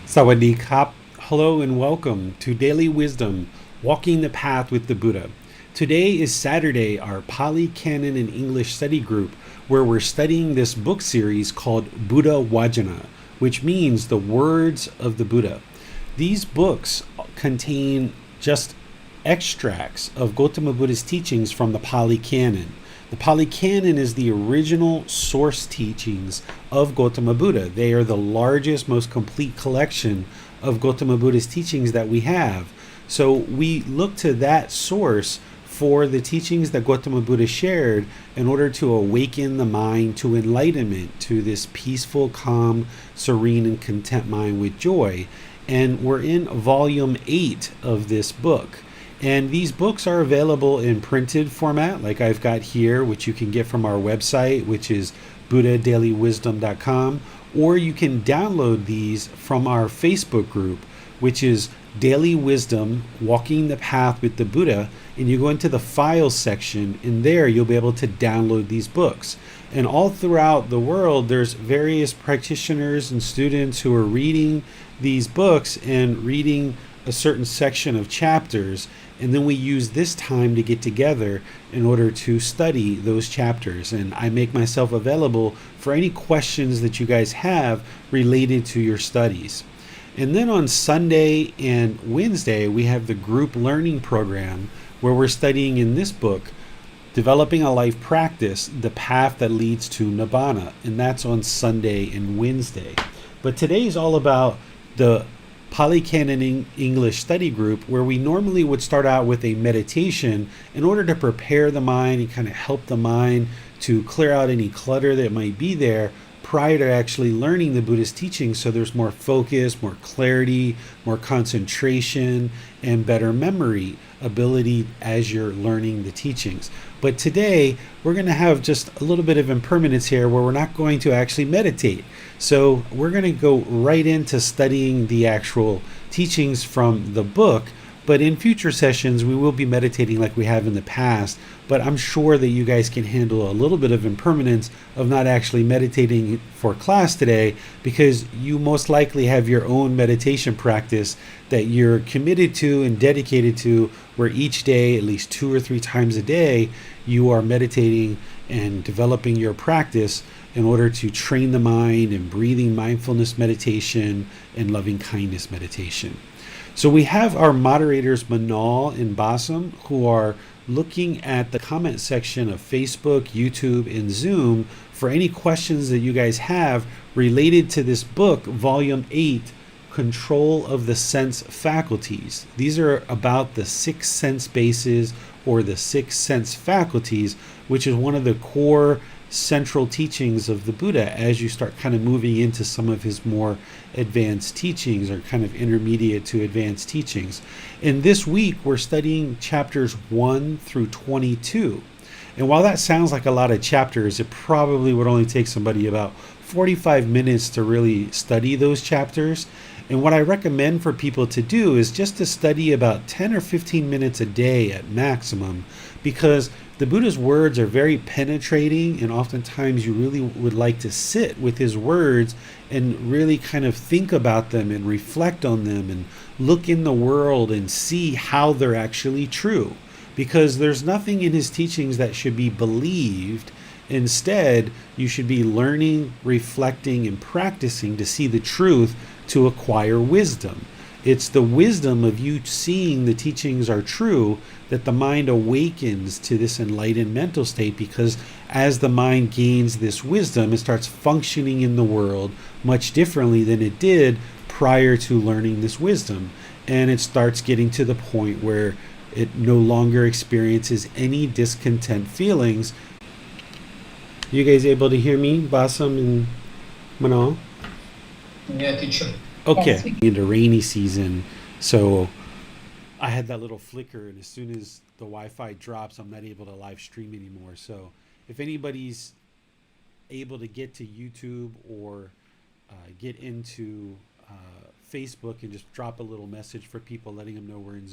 Sawadee Kap. Hello and welcome to Daily Wisdom, Walking the Path with the Buddha. Today is Saturday, our Pali Canon and English study group, where we're studying this book series called Buddha Wajana, which means the words of the Buddha. These books contain just extracts of Gotama Buddha's teachings from the Pali Canon. The Pali Canon is the original source teachings of Gotama Buddha. They are the largest, most complete collection of Gotama Buddha's teachings that we have. So we look to that source for the teachings that Gotama Buddha shared in order to awaken the mind to enlightenment, to this peaceful, calm, serene, and content mind with joy. And we're in volume 8 of this book. And these books are available in printed format, like I've got here, which you can get from our website, which is buddhadailywisdom.com, or you can download these from our Facebook group, which is Daily Wisdom, Walking the Path with the Buddha, and you go into the files section, and there you'll be able to download these books. And all throughout the world, there's various practitioners and students who are reading these books and reading a certain section of chapters, and then we use this time to get together in order to study those chapters. And I make myself available for any questions that you guys have related to your studies. And then on Sunday and Wednesday, we have the group learning program where we're studying in this book, Developing a Life Practice, The Path That Leads to Nibbana. And that's on Sunday and Wednesday. But today's all about the Pali Canon English study group, where we normally would start out with a meditation in order to prepare the mind and kind of help the mind to clear out any clutter that might be there prior to actually learning the Buddhist teachings, so there's more focus, more clarity, more concentration, and better memory ability as you're learning the teachings. But today, we're going to have just a little bit of impermanence here where we're not going to actually meditate. So we're going to go right into studying the actual teachings from the book. But in future sessions, we will be meditating like we have in the past. But I'm sure that you guys can handle a little bit of impermanence of not actually meditating for class today, because you most likely have your own meditation practice that you're committed to and dedicated to, where each day, at least 2 or 3 times a day, you are meditating and developing your practice in order to train the mind in breathing mindfulness meditation and loving kindness meditation. So we have our moderators, Manal and Basam, who are looking at the comment section of Facebook, YouTube, and Zoom for any questions that you guys have related to this book, Volume 8, Control of the Sense Faculties. These are about the 6 sense bases, or the 6 sense faculties, which is one of the core central teachings of the Buddha as you start kind of moving into some of his more advanced teachings, or kind of intermediate to advanced teachings. And this week we're studying chapters 1 through 22. And while that sounds like a lot of chapters, it probably would only take somebody about 45 minutes to really study those chapters. And what I recommend for people to do is just to study about 10 or 15 minutes a day at maximum, because the Buddha's words are very penetrating, and oftentimes you really would like to sit with his words and really kind of think about them and reflect on them and look in the world and see how they're actually true. Because there's nothing in his teachings that should be believed. Instead, you should be learning, reflecting, and practicing to see the truth to acquire wisdom. It's the wisdom of you seeing the teachings are true that the mind awakens to this enlightened mental state, because as the mind gains this wisdom, it starts functioning in the world much differently than it did prior to learning this wisdom. And it starts getting to the point where it no longer experiences any discontent feelings. You guys able to hear me, Basam and Manal? Yeah, teacher. Okay, into rainy season, so I had that little flicker, and as soon as the Wi-Fi drops, I'm not able to live stream anymore. So if anybody's able to get to YouTube or get into Facebook and just drop a little message for people, letting them know we're in